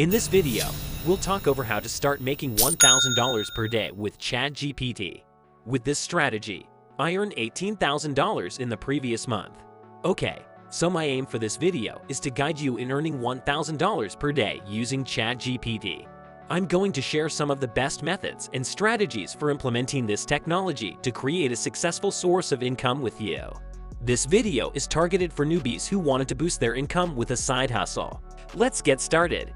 In this video, we'll talk over how to start making $1,000 per day with ChatGPT. With this strategy, I earned $18,000 in the previous month. Okay, so my aim for this video is to guide you in earning $1,000 per day using ChatGPT. I'm going to share some of the best methods and strategies for implementing this technology to create a successful source of income with you. This video is targeted for newbies who wanted to boost their income with a side hustle. Let's get started.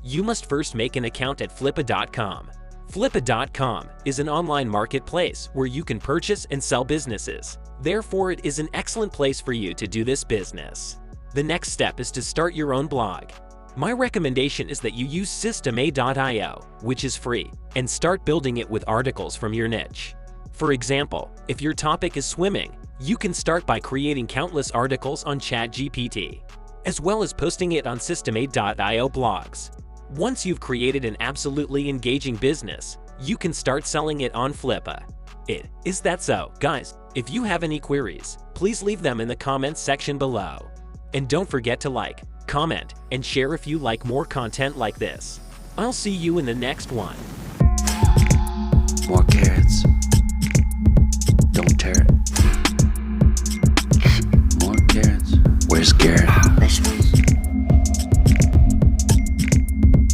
You must first make an account at flippa.com. Flippa.com is an online marketplace where you can purchase and sell businesses. Therefore, it is an excellent place for you to do this business. The next step is to start your own blog. My recommendation is that you use systema.io, which is free, and start building it with articles from your niche. For example, if your topic is swimming, you can start by creating countless articles on ChatGPT, as well as posting it on systema.io blogs. Once you've created an absolutely engaging business, you can start selling it on Flippa. Is that so, guys? If you have any queries, please leave them in the comments section below. And don't forget to like, comment, and share if you like more content like this. I'll see you in the next one. More carrots. Don't tear it. More carrots. Where's Garrett?